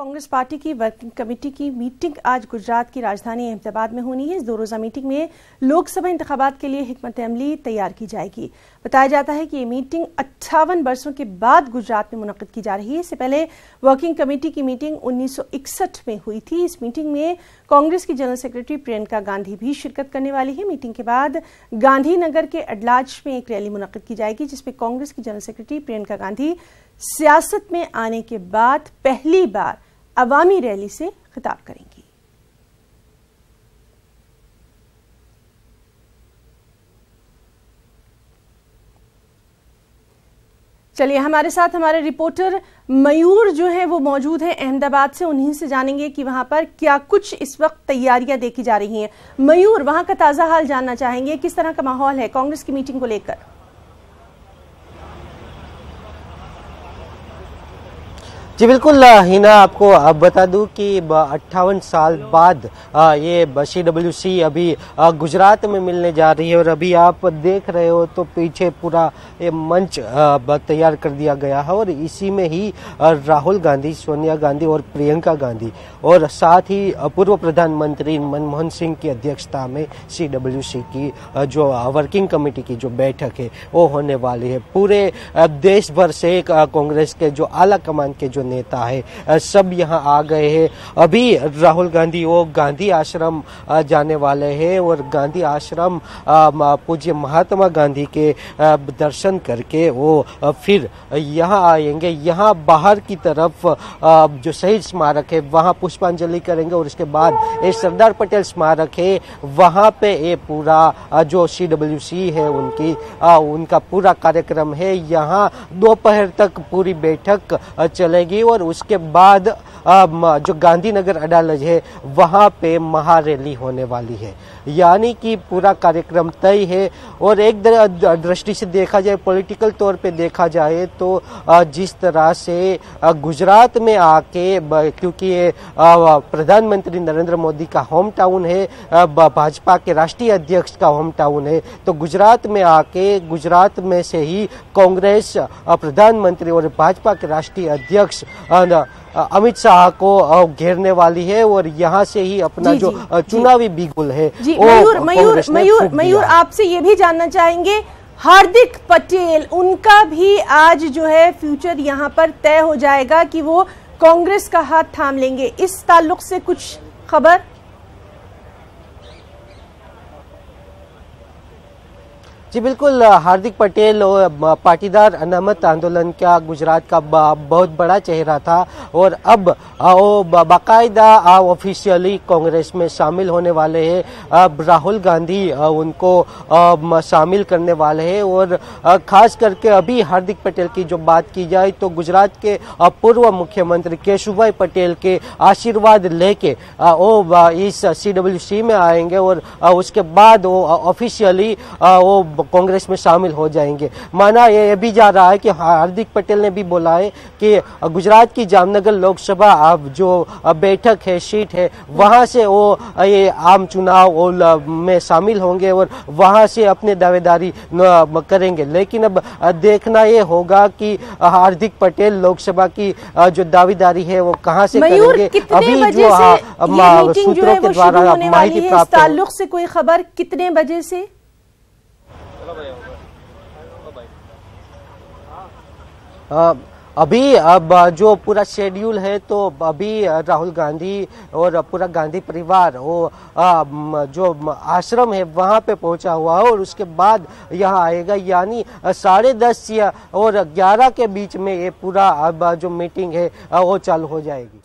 Congress party की working committee की meeting आज गुजरात की राजधानी अहमदाबाद में होनी है। इस 2 रोजा मीटिंग में लोकसभा इंतखाबात के लिए हिकमत अमली तैयार की जाएगी। बताया जाता है कि ये मीटिंग 58 वर्षों के बाद गुजरात में मुनक्किद की जा रही है। इससे पहले वर्किंग कमेटी की मीटिंग 1961 में हुई थी। इस मीटिंग में कांग्रेस की जनरल सेक्रेटरी प्रियंका गांधी भी शिरकत करने वाली है। मीटिंग के बाद गांधीनगर के अडलाज में एक रैली मुनक्किद की जाएगी, जिसमें कांग्रेस की जनरल सेक्रेटरी प्रियंका गांधी सियासत में आने के बाद पहली बार अवामी रैली से खिताब करेंगी। चलिए, हमारे साथ हमारे रिपोर्टर मयूर जो है वो मौजूद है अहमदाबाद से। उन्हीं से जानेंगे कि वहां पर क्या कुछ इस वक्त तैयारियां देखी जा रही हैं। मयूर, वहां का ताजा हाल जानना चाहेंगे, किस तरह का माहौल है कांग्रेस की मीटिंग को लेकर? जी बिल्कुल हिना, आपको अब बता दूं कि 58 साल बाद ये CWC अभी गुजरात में मिलने जा रही है। और अभी आप देख रहे हो तो पीछे पूरा ये मंच तैयार कर दिया गया है और इसी में ही राहुल गांधी, सोनिया गांधी और प्रियंका गांधी और साथ ही पूर्व प्रधानमंत्री मनमोहन सिंह की अध्यक्षता में CWC की जो वर्किंग कमेटी की जो बैठक है वो होने वाली है। पूरे देश भर से कांग्रेस के जो आला कमान के जो नेता है सब यहां आ गए हैं। अभी राहुल गांधी वो गांधी आश्रम जाने वाले हैं और गांधी आश्रम पूज्य महात्मा गांधी के दर्शन करके वो फिर यहां आएंगे। यहां बाहर की तरफ जो शहीद स्मारक है वहां पुष्पांजलि करेंगे और उसके बाद ये सरदार पटेल स्मारक है, वहां पे ये पूरा जो CWC है उनका पूरा कार्यक्रम है। यहां दोपहर तक पूरी बैठक चलेगी और उसके बाद जो गांधीनगर अदालत है वहां पे महारैली होने वाली है। यानी कि पूरा कार्यक्रम तय है। और एक दृष्टि से देखा जाए, पॉलिटिकल तौर पे देखा जाए तो जिस तरह से गुजरात में आके, क्योंकि ये प्रधानमंत्री नरेंद्र मोदी का होम टाउन है, भाजपा के राष्ट्रीय अध्यक्ष का होम टाउन है, तो गुजरात में आके गुजरात में से ही कांग्रेस प्रधानमंत्री और भाजपा के राष्ट्रीय अध्यक्ष अमित शाह को घेरने वाली है और यहाँ से ही अपना जो चुनावी बिगुल है। जी, मयूर आपसे ये भी जानना चाहेंगे, हार्दिक पटेल उनका भी आज जो है फ्यूचर यहाँ पर तय हो जाएगा कि वो कांग्रेस का हाथ थाम लेंगे, इस ताल्लुक से कुछ खबर? जी बिल्कुल, हार्दिक पटेल पाटीदार अनामत आंदोलन का गुजरात का बहुत बड़ा चेहरा था और अब वो बाकायदा ऑफिशियली कांग्रेस में शामिल होने वाले हैं। अब राहुल गांधी उनको शामिल करने वाले हैं और खास करके अभी हार्दिक पटेल की जो बात की जाए तो गुजरात के पूर्व मुख्यमंत्री केशुभाई पटेल के आशीर्वाद लेके वो इस CWC में आएंगे और उसके बाद वो ऑफिशियली वो कांग्रेस में शामिल हो जाएंगे। माना ये भी जा रहा है कि हार्दिक पटेल ने भी बोला है कि गुजरात की जामनगर लोकसभा जो बैठक है, सीट है, वहां से वो ये आम चुनाव में शामिल होंगे और वहां से अपने दावेदारी करेंगे। लेकिन अब देखना ये होगा कि हार्दिक पटेल लोकसभा की जो दावेदारी है वो कहां से करेंगे। अभी जो सूत्रों के द्वारा माहिती प्राप्त है, ताल्लुक से कोई खबर कितने बजे से? अभी अब जो पूरा शेड्यूल है तो अभी राहुल गांधी और पूरा गांधी परिवार वो जो आश्रम है वहां पे पहुंचा हुआ है और उसके बाद यहाँ आएगा। यानी 10:30 और 11 के बीच में ये पूरा अब जो मीटिंग है वो चालू हो जाएगी।